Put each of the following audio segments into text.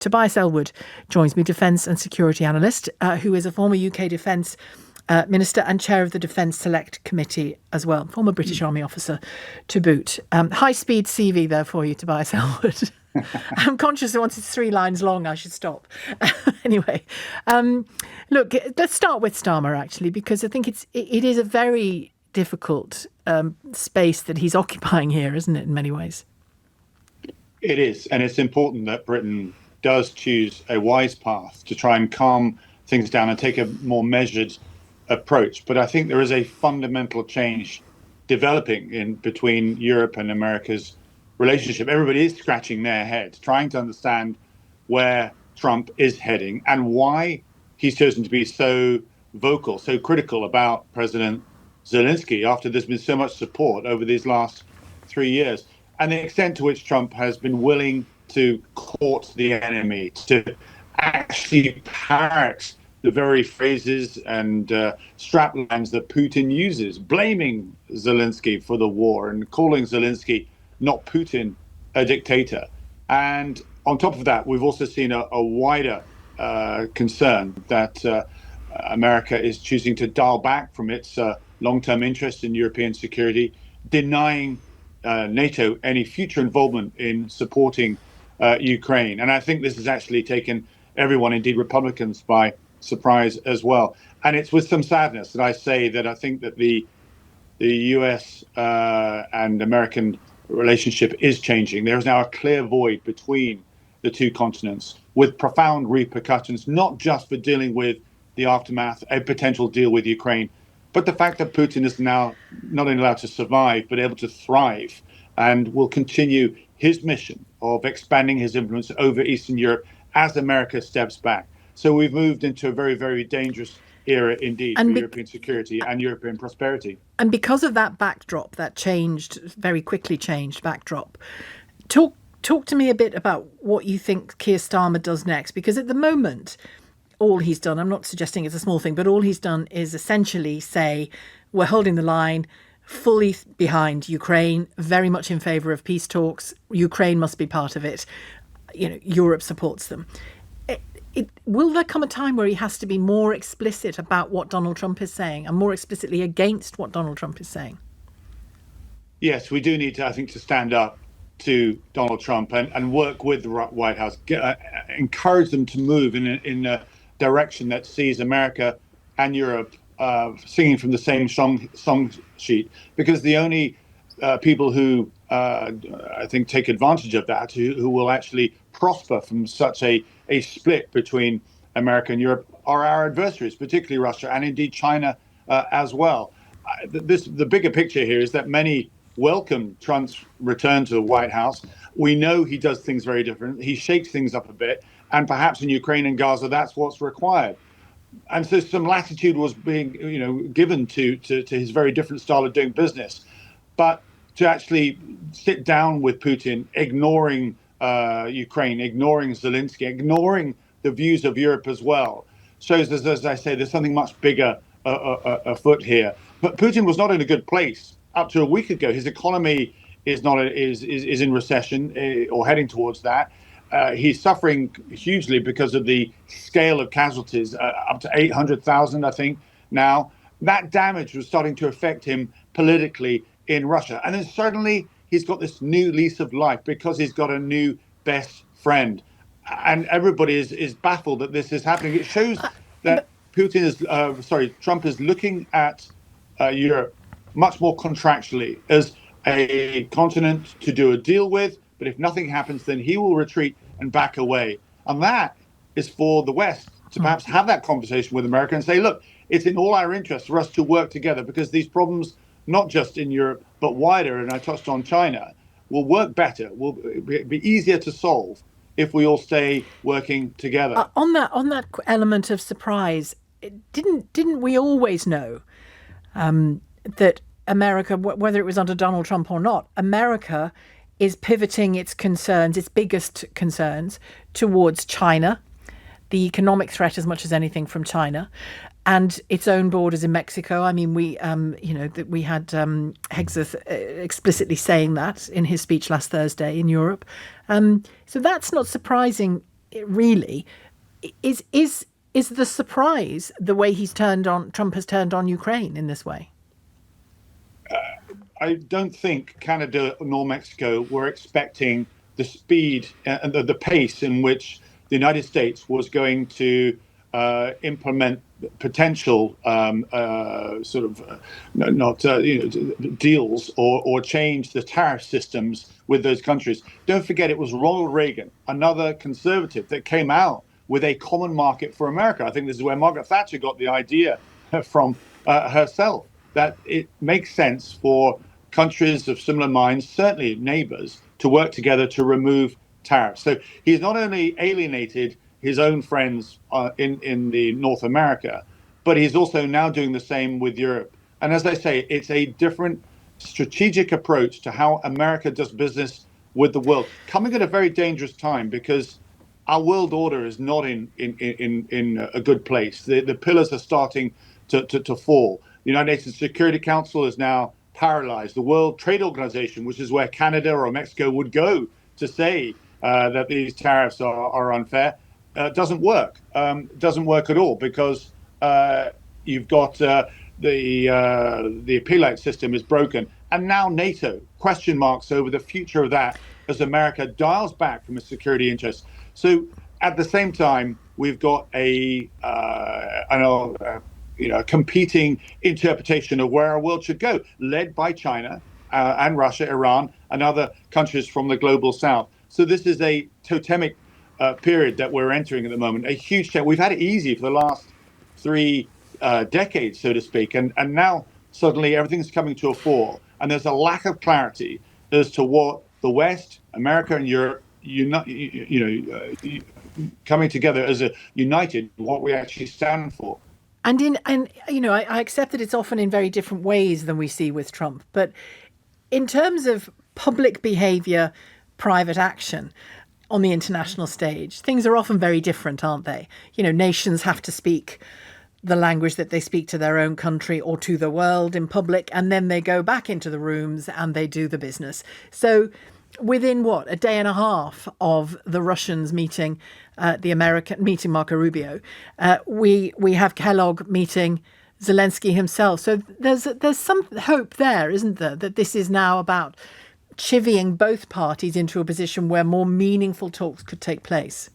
Tobias Ellwood joins me, defence and security analyst, who is a former UK Defence Minister and chair of the Defence Select Committee as well, former British Army officer to boot. High-speed CV there for you, Tobias Ellwood. I'm conscious that once it's 3 lines long, I should stop. Anyway, look, let's start with Starmer, actually, because I think it is a very difficult space that he's occupying here, isn't it, in many ways? It is, and it's important that Britain does choose a wise path to try and calm things down and take a more measured approach. But I think there is a fundamental change developing in between Europe and America's relationship. Everybody is scratching their heads, trying to understand where Trump is heading and why he's chosen to be so vocal, so critical about President Zelenskyy after there's been so much support over these last 3 years. And the extent to which Trump has been willing to court the enemy, to actually parrot the very phrases and straplines that Putin uses, blaming Zelenskyy for the war and calling Zelenskyy, not Putin, a dictator. And on top of that, we've also seen a wider concern that America is choosing to dial back from its long-term interest in European security, denying NATO any future involvement in supporting Ukraine. And I think this has actually taken everyone, indeed Republicans, by surprise as well. And it's with some sadness that I say that I think that the US and American relationship is changing. There is now a clear void between the two continents with profound repercussions, not just for dealing with the aftermath, a potential deal with Ukraine, but the fact that Putin is now not only allowed to survive, but able to thrive and will continue his mission of expanding his influence over Eastern Europe as America steps back. So we've moved into a very, very dangerous era indeed for European security and European prosperity. And because of that backdrop, that very quickly changed backdrop, talk to me a bit about what you think Keir Starmer does next, because at the moment, all he's done, I'm not suggesting it's a small thing, but all he's done is essentially say, we're holding the line, fully behind Ukraine, very much in favour of peace talks. Ukraine must be part of it. Europe supports them. Will there come a time where he has to be more explicit about what Donald Trump is saying and more explicitly against what Donald Trump is saying? Yes, we do need to, I think, to stand up to Donald Trump and work with the White House, encourage them to move in a direction that sees America and Europe singing from the same song sheet, because the only people who I think take advantage of that, who will actually prosper from such a split between America and Europe, are our adversaries, particularly Russia and indeed China as well. The bigger picture here is that many welcome Trump's return to the White House. We know he does things very different. He shakes things up a bit, and perhaps in Ukraine and Gaza, that's what's required. And so some latitude was being, given to his very different style of doing business. But to actually sit down with Putin, ignoring Ukraine, ignoring Zelenskyy, ignoring the views of Europe as well, shows, as I say, there's something much bigger afoot here. But Putin was not in a good place up to a week ago. His economy is in recession or heading towards that. He's suffering hugely because of the scale of casualties, up to 800,000, I think, now. That damage was starting to affect him politically in Russia. And then suddenly he's got this new lease of life because he's got a new best friend. And everybody is baffled that this is happening. It shows that Trump is looking at Europe much more contractually as a continent to do a deal with. But if nothing happens, then he will retreat and back away. And that is for the West to perhaps have that conversation with America and say, look, it's in all our interest for us to work together, because these problems, not just in Europe, but wider, and I touched on China, will work better, will be easier to solve if we all stay working together. On that element of surprise, didn't we always know that America, whether it was under Donald Trump or not, America is pivoting its concerns, its biggest concerns, towards China, the economic threat as much as anything from China, and its own borders in Mexico. I mean, we had Hegseth explicitly saying that in his speech last Thursday in Europe. So that's not surprising really, is the surprise the way Trump has turned on Ukraine in this way? I don't think Canada nor Mexico were expecting the speed and the pace in which the United States was going to implement potential deals or change the tariff systems with those countries. Don't forget, it was Ronald Reagan, another conservative, that came out with a common market for America. I think this is where Margaret Thatcher got the idea from herself, that it makes sense for countries of similar minds, certainly neighbors, to work together to remove tariffs. So he's not only alienated his own friends in the North America, but he's also now doing the same with Europe. And as I say, it's a different strategic approach to how America does business with the world, coming at a very dangerous time, because our world order is not in a good place. The pillars are starting to fall. The United Nations Security Council is now paralyzed. The World Trade Organization, which is where Canada or Mexico would go to say that these tariffs are unfair, doesn't work. Doesn't work at all, because you've got the appeasement system is broken, and now NATO, question marks over the future of that as America dials back from its security interests. So at the same time, we've got a competing interpretation of where our world should go, led by China and Russia, Iran, and other countries from the global south. So this is a totemic period that we're entering at the moment, a huge change. We've had it easy for the last 3 decades, so to speak, and now suddenly everything's coming to a fore, and there's a lack of clarity as to what the West, America, and Europe, coming together as a united, what we actually stand for. And I accept that it's often in very different ways than we see with Trump, but in terms of public behavior, private action on the international stage, things are often very different, aren't they? Nations have to speak the language that they speak to their own country or to the world in public, and then they go back into the rooms and they do the business. So within a day and a half of the Russians meeting meeting Marco Rubio, we have Kellogg meeting Zelenskyy himself. So there's some hope there, isn't there, that this is now about chivying both parties into a position where more meaningful talks could take place.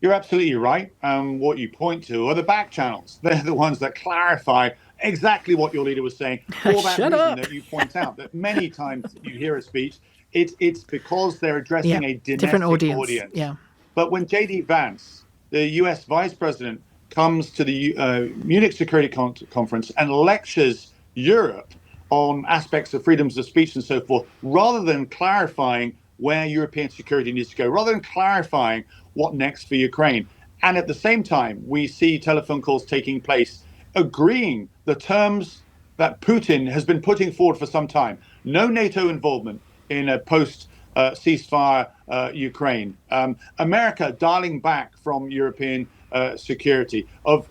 You're absolutely right. What you point to are the back channels. They're the ones that clarify exactly what your leader was saying. For that reason that you point out, that many times you hear a speech, it's because they're addressing a domestic different audience. Yeah. But when J.D. Vance, the U.S. vice president, comes to the Munich Security Conference and lectures Europe on aspects of freedoms of speech and so forth, rather than clarifying where European security needs to go, rather than clarifying what next for Ukraine. And at the same time, we see telephone calls taking place, agreeing the terms that Putin has been putting forward for some time. No NATO involvement in a post-ceasefire Ukraine. America dialing back from European security, of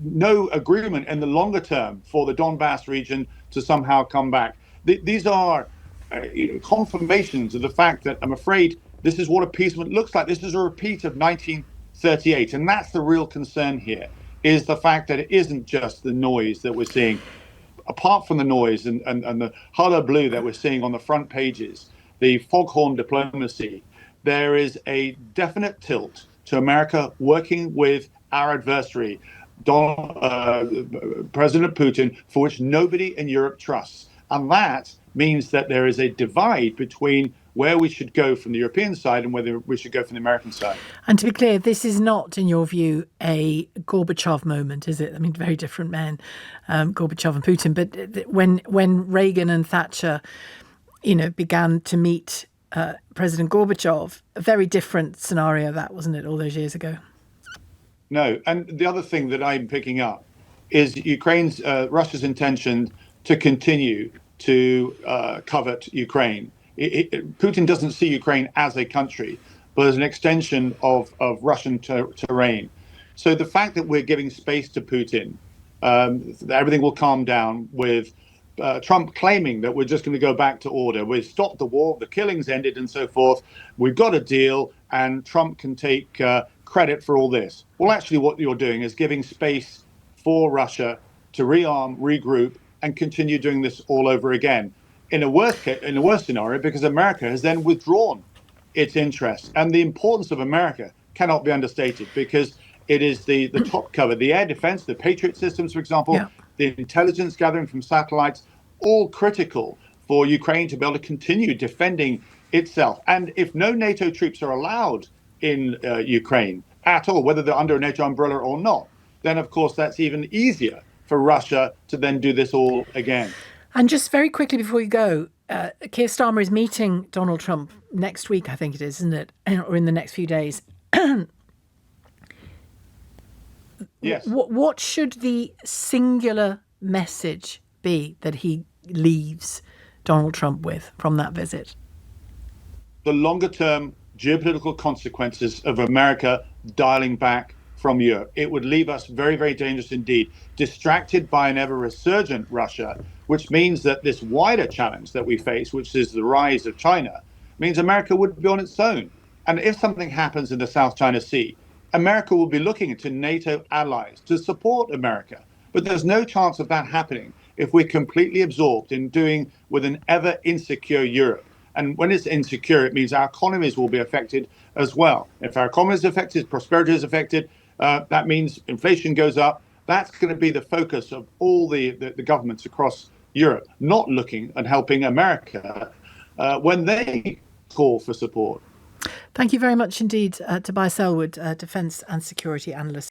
no agreement in the longer term for the Donbass region to somehow come back. These are confirmations of the fact that, I'm afraid, this is what appeasement looks like. This is a repeat of 1938. And that's the real concern here, is the fact that it isn't just the noise that we're seeing. Apart from the noise and the hullabaloo that we're seeing on the front pages, the foghorn diplomacy, there is a definite tilt to America working with our adversary, President Putin, for which nobody in Europe trusts. And that means that there is a divide between where we should go from the European side and whether we should go from the American side. And to be clear, this is not, in your view, a Gorbachev moment, is it? I mean, very different men, Gorbachev and Putin. But when Reagan and Thatcher, began to meet President Gorbachev, a very different scenario that, wasn't it, all those years ago? No. And the other thing that I'm picking up is Russia's intention to continue to covet Ukraine. Putin doesn't see Ukraine as a country, but as an extension of Russian terrain. So the fact that we're giving space to Putin, everything will calm down with Trump claiming that we're just going to go back to order. We've stopped the war, the killings ended, and so forth. We've got a deal, and Trump can take credit for all this. Well, actually, what you're doing is giving space for Russia to rearm, regroup, and continue doing this all over again. In a worse scenario, because America has then withdrawn its interests, and the importance of America cannot be understated, because it is the top cover, the air defense, the Patriot systems, for example, the intelligence gathering from satellites, all critical for Ukraine to be able to continue defending itself. And if no NATO troops are allowed in Ukraine at all, whether they're under a NATO umbrella or not, then of course that's even easier for Russia to then do this all again. And just very quickly before you go, Keir Starmer is meeting Donald Trump next week, I think it is, isn't it? Or in the next few days. Yes. What should the singular message be that he leaves Donald Trump with from that visit? The longer term geopolitical consequences of America dialing back from Europe. It would leave us very, very dangerous indeed, distracted by an ever resurgent Russia, which means that this wider challenge that we face, which is the rise of China, means America would be on its own. And if something happens in the South China Sea, America will be looking to NATO allies to support America. But there's no chance of that happening if we're completely absorbed in doing with an ever insecure Europe. And when it's insecure, it means our economies will be affected as well. If our economy is affected, prosperity is affected, that means inflation goes up. That's going to be the focus of all the governments across Europe, not looking and helping America when they call for support. Thank you very much indeed, Tobias Ellwood, defence and security analyst.